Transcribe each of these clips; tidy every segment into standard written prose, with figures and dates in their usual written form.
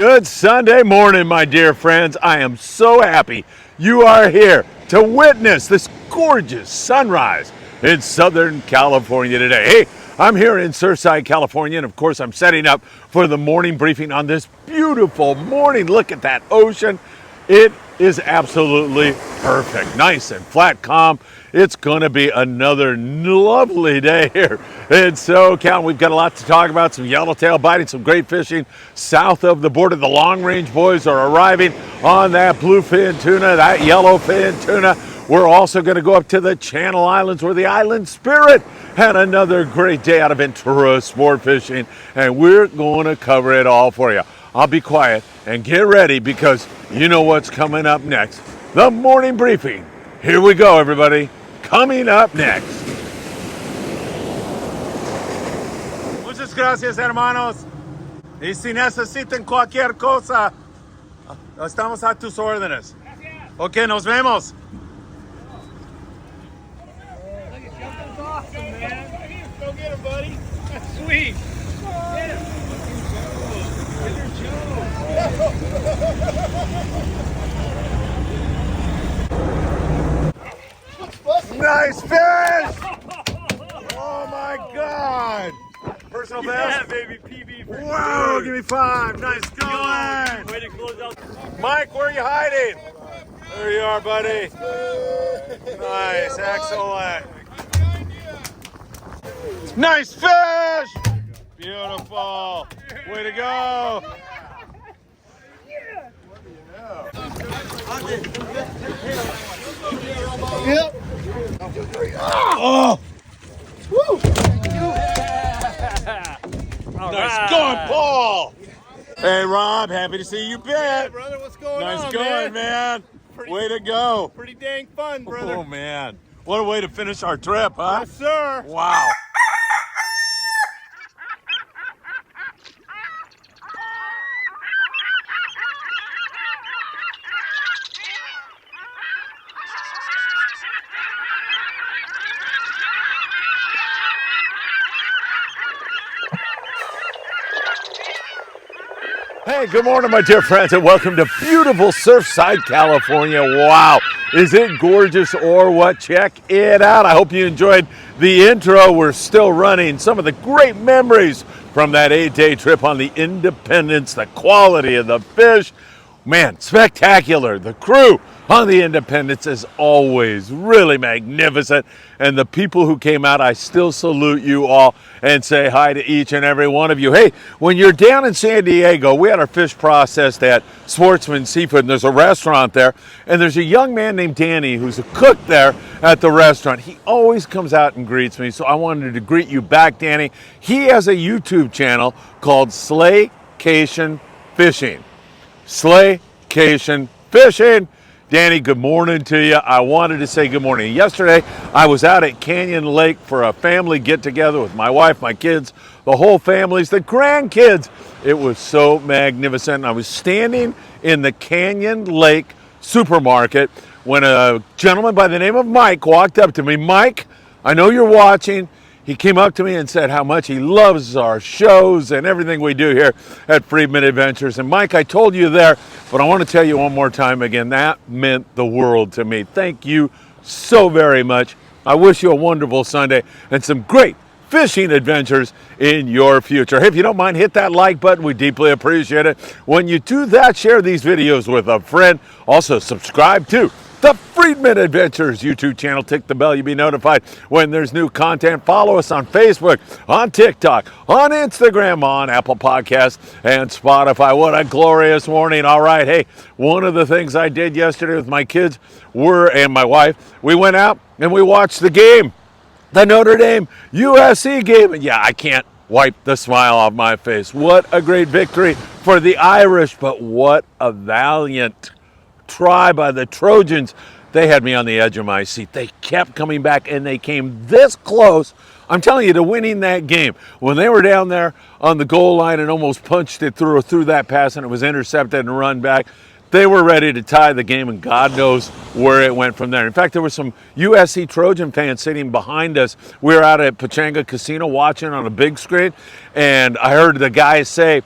Good Sunday morning, my dear friends. I am so happy you are here to witness this gorgeous sunrise in Southern California today. Hey, I'm here in Surfside, California, and of course I'm setting up for the morning briefing on this beautiful morning. Look at that ocean. It is absolutely perfect. Nice and flat, calm. It's going to be another lovely day here in SoCal. We've got a lot to talk about. Some yellowtail biting, some great fishing south of the border. The long range boys are arriving on that bluefin tuna, that yellowfin tuna. We're also going to go up to the Channel Islands where the Island Spirit had another great day out of Ventura sport fishing, and we're going to cover it all for you. I'll be quiet and get ready because you know what's coming up next. The morning briefing. Here we go, everybody. Coming up next. Muchas gracias, hermanos. Y si necesitan cualquier cosa, estamos a tus órdenes. Ok, nos vemos. Jumping's awesome, man. Go get him, buddy. That's sweet. Get him. Get your Nice fish! Oh my God! Personal best? Yeah, baby, PB for Wow, sure. give me 5. Nice going! Way to close out. Mike, where are you hiding? There you are, buddy. Nice, excellent. Nice fish! Beautiful. Way to go. Yep. Oh, All nice right. going, Paul. Hey, Rob, happy to see you Hey, back. brother, what's going Nice on, going, man. Pretty- Way to go. Pretty dang fun, brother. Oh, man. What a way to finish our trip, huh? Yes, sir. Wow. Hey, good morning, my dear friends, and welcome to beautiful Surfside, California. Wow, is it gorgeous or what? Check it out. I hope you enjoyed the intro. We're still running some of the great memories from that 8-day trip on the Independence, the quality of the fish. Man, spectacular. The crew on the Independence is always really magnificent. And the people who came out, I still salute you all and say hi to each and every one of you. Hey, when you're down in San Diego, we had our fish processed at Sportsman Seafood, and there's a restaurant there. And there's a young man named Danny who's a cook there at the restaurant. He always comes out and greets me, so I wanted to greet you back, Danny. He has a YouTube channel called Slaycation Fishing. Slaycation Fishing. Danny, good morning to you. I wanted to say good morning. Yesterday, I was out at Canyon Lake for a family get-together with my wife, my kids, the whole families, the grandkids. It was so magnificent. I was standing in the Canyon Lake supermarket when a gentleman by the name of Mike walked up to me. Mike, I know you're watching. He came up to me and said how much he loves our shows and everything we do here at Friedman Adventures. And Mike, I told you there, but I want to tell you one more time again, that meant the world to me. Thank you so very much. I wish you a wonderful Sunday and some great fishing adventures in your future. Hey, if you don't mind, hit that like button. We deeply appreciate it. When you do that, share these videos with a friend. Also, subscribe to the Friedman Adventures YouTube channel. Tick the bell, you'll be notified when there's new content. Follow us on Facebook, on TikTok, on Instagram, on Apple Podcasts, and Spotify. What a glorious morning. All right, hey, one of the things I did yesterday with my kids and my wife, we went out and we watched the game, the Notre Dame USC game. And yeah, I can't wipe the smile off my face. What a great victory for the Irish, but what a valiant try by the Trojans. They had me on the edge of my seat. They kept coming back and they came this close, I'm telling you, to winning that game. When they were down there on the goal line and almost punched it through that pass and it was intercepted and run back, they were ready to tie the game, and God knows where it went from there. In fact, there were some USC Trojan fans sitting behind us. We were out at Pechanga Casino watching on a big screen, and I heard the guy say,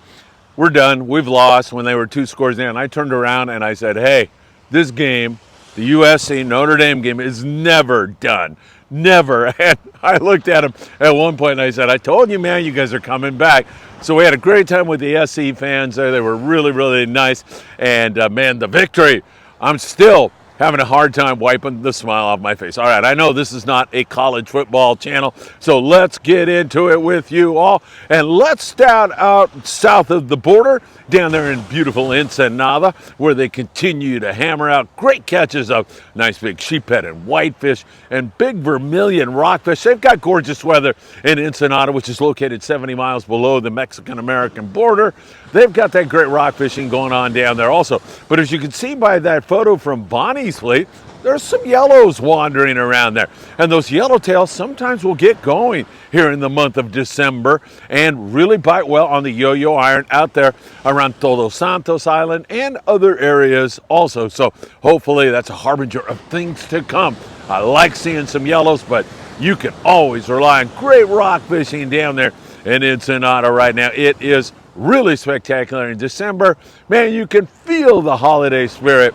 we're done. We've lost when they were 2 scores down. I turned around and I said, hey, this game, the USC Notre Dame game, is never done. Never. And I looked at him at one point and I said, I told you, man, you guys are coming back. So we had a great time with the SC fans there. They were really, really nice. And man, the victory, I'm still having a hard time wiping the smile off my face. All right, I know this is not a college football channel, so let's get into it with you all. And let's start out south of the border, down there in beautiful Ensenada, where they continue to hammer out great catches of nice big sheephead and whitefish and big vermilion rockfish. They've got gorgeous weather in Ensenada, which is located 70 miles below the Mexican-American border. They've got that great rock fishing going on down there also. But as you can see by that photo from Bonnie's fleet, there's some yellows wandering around there. And those yellowtails sometimes will get going here in the month of December and really bite well on the yo-yo iron out there around Todos Santos Island and other areas also. So hopefully that's a harbinger of things to come. I like seeing some yellows, but you can always rely on great rock fishing down there in Ensenada right now. It is really spectacular in December. Man, you can feel the holiday spirit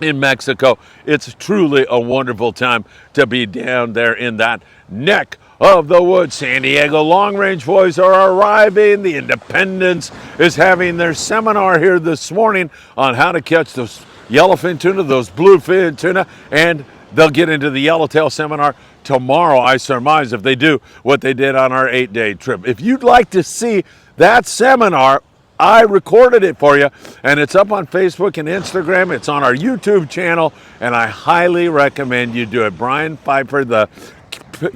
in Mexico. It's truly a wonderful time to be down there in that neck of the woods. San Diego Long Range boys are arriving. The Independence is having their seminar here this morning on how to catch those yellowfin tuna, those bluefin tuna, and they'll get into the yellowtail seminar tomorrow, I surmise, if they do what they did on our 8-day trip. If you'd like to see that seminar, I recorded it for you, and it's up on Facebook and Instagram. It's on our YouTube channel, and I highly recommend you do it. Brian Pfeiffer, the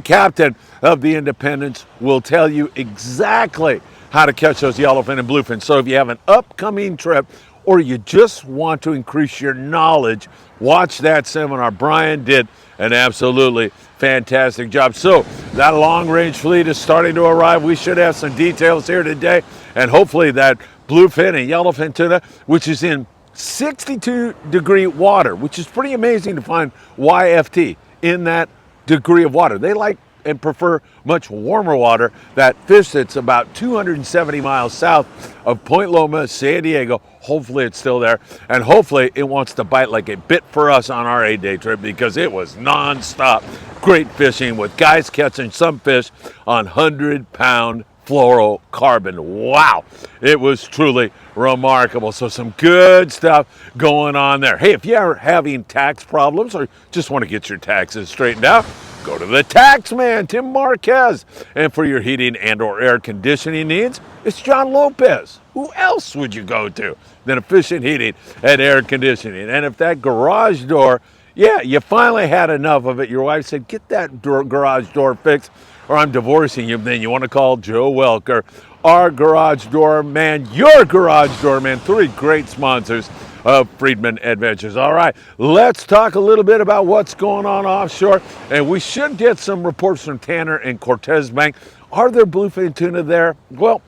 captain of the Independence, will tell you exactly how to catch those yellowfin and bluefin. So if you have an upcoming trip or you just want to increase your knowledge, watch that seminar. Brian did an absolutely fantastic job. So that long range fleet is starting to arrive. We should have some details here today, and hopefully that bluefin and yellowfin tuna, which is in 62-degree water, which is pretty amazing to find YFT in that degree of water. They like and prefer much warmer water. That fish that's about 270 miles south of Point Loma, San Diego, hopefully it's still there, and hopefully it wants to bite like it bit for us on our 8-day trip, because it was non-stop great fishing with guys catching some fish on 100-pound fluorocarbon. Wow, it was truly remarkable. So some good stuff going on there. Hey, if you're having tax problems or just want to get your taxes straightened out, go to the tax man, Tim Marquez. And for your heating and or air conditioning needs, it's John Lopez. Who else would you go to than Efficient Heating and Air Conditioning? And if that garage door, yeah, you finally had enough of it, your wife said, get that garage door fixed or I'm divorcing you, then you want to call Joe Welker, our garage door man, your garage door man. 3 great sponsors of Friedman Adventures. All right, let's talk a little bit about what's going on offshore, and we should get some reports from Tanner and Cortez Bank. Are there bluefin tuna there? Well,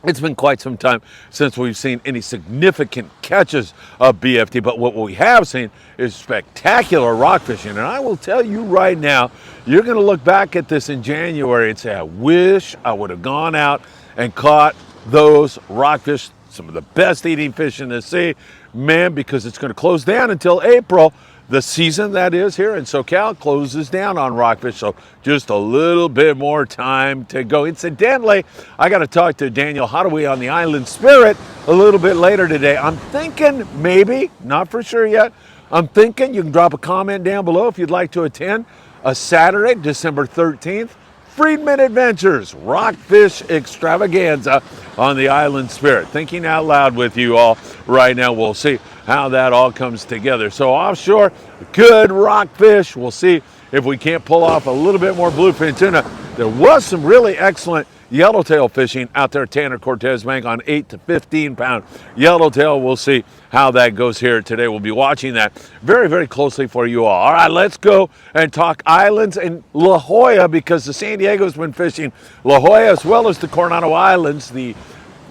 it's been quite some time since we've seen any significant catches of BFT, but what we have seen is spectacular rock fishing. And I will tell you right now, you're going to look back at this in January and say, I wish I would have gone out and caught those rockfish, some of the best eating fish in the sea, man, because it's going to close down until April. The season, that is, here in SoCal closes down on rockfish, so just a little bit more time to go. Incidentally, I got to talk to Daniel Hadaway on the Island Spirit a little bit later today. I'm thinking maybe, not for sure yet, I'm thinking you can drop a comment down below if you'd like to attend a Saturday, December 13th, Friedman Adventures Rockfish Extravaganza on the Island Spirit. Thinking out loud with you all right now. We'll see how that all comes together. So offshore, good rockfish. We'll see if we can't pull off a little bit more bluefin tuna. There was some really excellent yellowtail fishing out there at Tanner Cortez Bank on 8 to 15 pound yellowtail. We'll see how that goes here today. We'll be watching that very, very closely for you all. All right, let's go and talk islands in La Jolla, because the San Diego's been fishing La Jolla as well as the Coronado Islands, the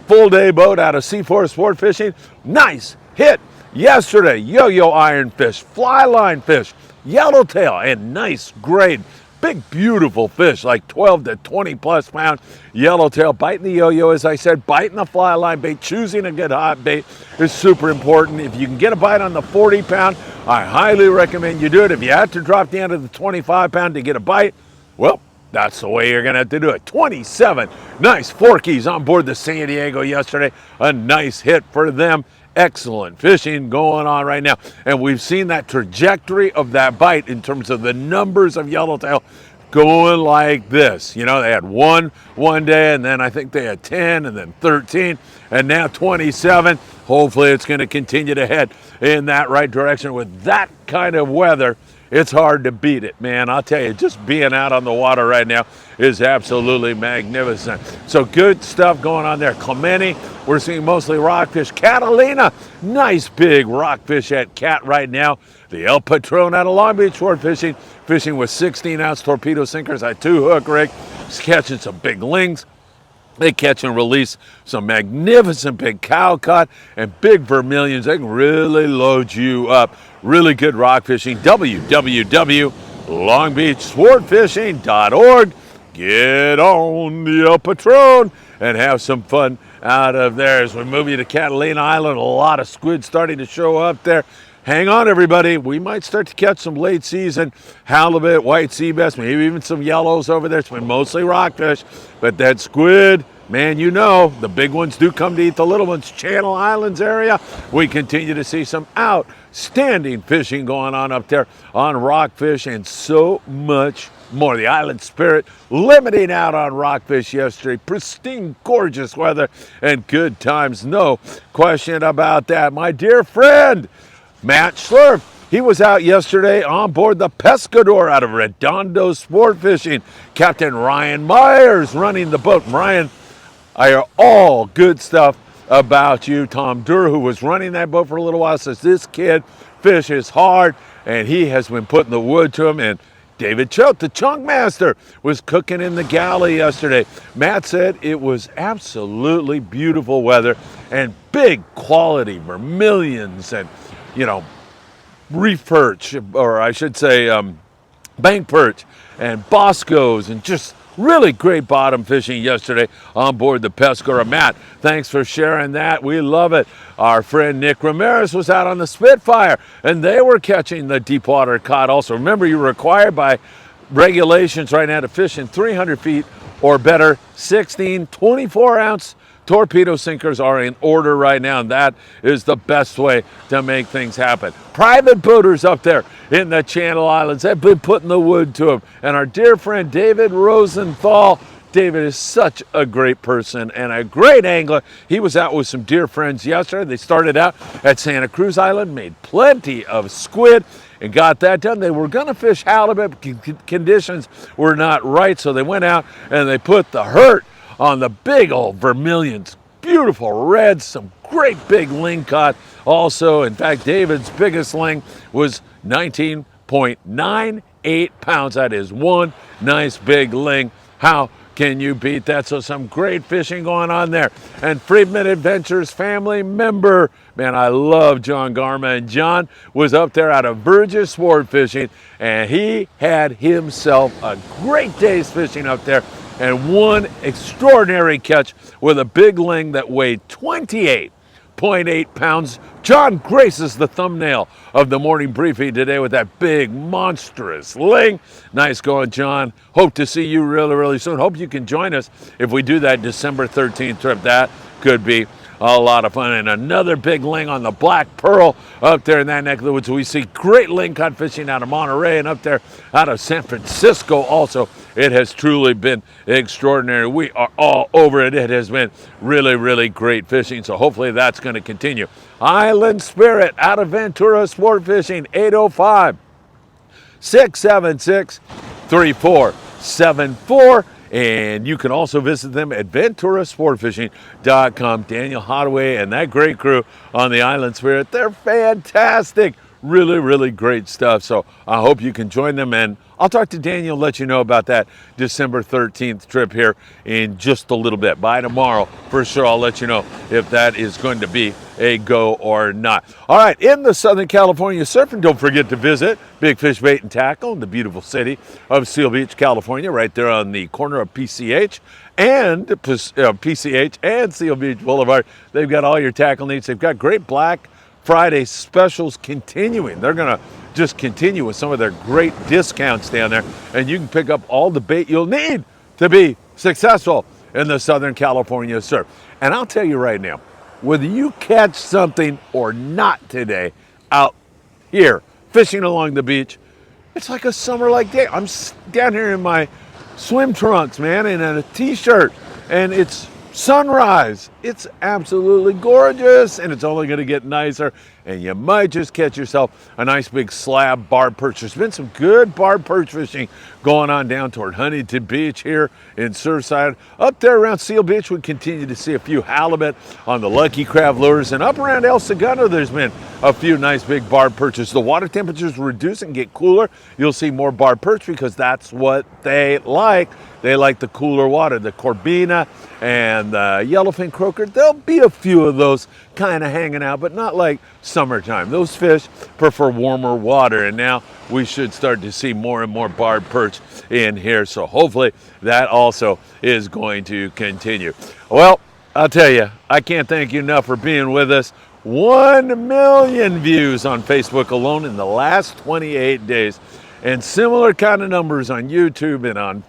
full day boat out of C4 Sport Fishing. Nice hit yesterday, yo-yo iron fish, fly line fish, yellowtail, and nice grade Big, beautiful fish, like 12 to 20 plus pound yellowtail, biting the yo-yo, as I said, biting the fly line bait, choosing a good hot bait is super important. If you can get a bite on the 40 pound, I highly recommend you do it. If you have to drop down to the 25 pound to get a bite, well, that's the way you're going to have to do it. 27 nice forkies on board the San Diego yesterday. A nice hit for them. Excellent fishing going on right now. And we've seen that trajectory of that bite in terms of the numbers of yellowtail going like this. You know, they had one day, and then I think they had 10, and then 13, and now 27. Hopefully it's going to continue to head in that right direction. With that kind of weather, it's hard to beat it, man. I'll tell you, just being out on the water right now is absolutely magnificent. So good stuff going on there. Clemente, we're seeing mostly rockfish. Catalina, nice big rockfish at Cat right now. The El Patron out of Long Beach Sport Fishing, fishing with 16-ounce torpedo sinkers at 2-hook rig. He's catching some big lings. They catch and release some magnificent big cow cod and big vermilions. They can really load you up. Really good rock fishing. www.longbeachsportfishing.org. Get on the El Patron and have some fun out of there. As we move you to Catalina Island, a lot of squid starting to show up there. Hang on, everybody. We might start to catch some late season halibut, white sea bass, maybe even some yellows over there. It's been mostly rockfish, but that squid, man, you know, the big ones do come to eat the little ones. Channel Islands area, we continue to see some outstanding fishing going on up there on rockfish and so much more. The Island Spirit limiting out on rockfish yesterday. Pristine, gorgeous weather and good times. No question about that. My dear friend, Matt Schlurf, he was out yesterday on board the Pescador out of Redondo Sport Fishing. Captain Ryan Myers running the boat. Ryan, I hear all good stuff about you. Tom Durr, who was running that boat for a little while, says this kid fishes hard, and he has been putting the wood to him. And David Choate, the chunk master, was cooking in the galley yesterday. Matt said it was absolutely beautiful weather and big quality vermilions and, you know, reef perch, or I should say bank perch and boscos, and just really great bottom fishing yesterday on board the Pescador. Matt, thanks for sharing that. We love it. Our friend Nick Ramirez was out on the Spitfire, and they were catching the deep water cod also. Remember, you're required by regulations right now to fish in 300 feet or better. 16, 24-ounce torpedo sinkers are in order right now, and that is the best way to make things happen. Private boaters up there in the Channel Islands have been putting the wood to them. And our dear friend David Rosenthal, David is such a great person and a great angler. He was out with some dear friends yesterday. They started out at Santa Cruz Island, made plenty of squid, and got that done. They were going to fish halibut, conditions were not right, so they went out and they put the hurt on the big old vermilions, beautiful reds, some great big ling caught also. In fact, David's biggest ling was 19.98 pounds. That is one nice big ling. How can you beat that? So some great fishing going on there. And Friedman Adventures family member, man, I love John Garma. And John was up there out of Burgess Sport Fishing, and he had himself a great day's fishing up there. And one extraordinary catch with a big ling that weighed 28.8 pounds. John graces the thumbnail of the morning briefing today with that big, monstrous ling. Nice going, John. Hope to see you really, really soon. Hope you can join us if we do that December 13th trip. That could be a lot of fun. And another big ling on the Black Pearl up there in that neck of the woods. We see great ling cod fishing out of Monterey and up there out of San Francisco also. It has truly been extraordinary. We are all over it. It has been really, really great fishing. So hopefully that's going to continue. Island Spirit out of Ventura Sport Fishing, 805-676-3474. And you can also visit them at venturasportfishing.com. Daniel Hadaway and that great crew on the Island Spirit, they're fantastic. Really, really great stuff. So I hope you can join them, and I'll talk to Daniel, let you know about that December 13th trip here in just a little bit. By tomorrow, for sure, I'll let you know if that is going to be a go or not. All right, in the Southern California surfing, don't forget to visit Big Fish Bait and Tackle in the beautiful city of Seal Beach, California, right there on the corner of PCH and Seal Beach Boulevard. They've got all your tackle needs. They've got great Black Friday specials continuing. They're going to just continue with some of their great discounts down there, and you can pick up all the bait you'll need to be successful in the Southern California surf. And I'll tell you right now, whether you catch something or not today out here fishing along the beach, it's like a summer-like day. I'm down here in my swim trunks, man, and in a t-shirt, and it's sunrise. It's absolutely gorgeous, and it's only going to get nicer, and you might just catch yourself a nice big slab barb perch. There's been some good barb perch fishing going on down toward Huntington Beach here in Surfside. Up there around Seal Beach, we continue to see a few halibut on the Lucky Crab lures, and up around El Segundo, there's been a few nice big barb perches. The water temperatures reduce and get cooler. You'll see more barb perch because that's what they like. They like the cooler water. The Corbina and the yellowfin croaker, there'll be a few of those kind of hanging out, but not like summertime. Those fish prefer warmer water, and now we should start to see more and more barb perch in here. So hopefully that also is going to continue. Well, I'll tell you, I can't thank you enough for being with us. 1 million views on Facebook alone in the last 28 days, and similar kind of numbers on YouTube and on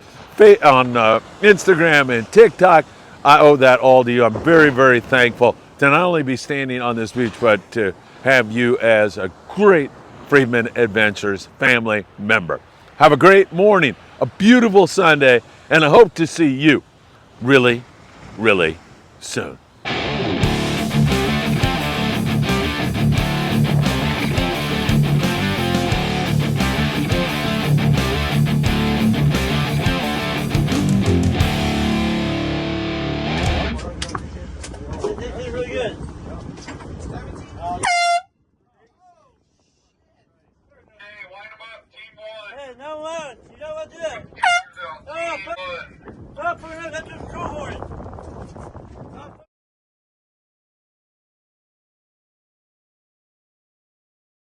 Instagram and TikTok. I owe that all to you. I'm very, very thankful to not only be standing on this beach, but to have you as a great Friedman Adventures family member. Have a great morning, a beautiful Sunday, and I hope to see you really, really soon. No lunch. You know what to do. Oh, for another, that's just cool morning.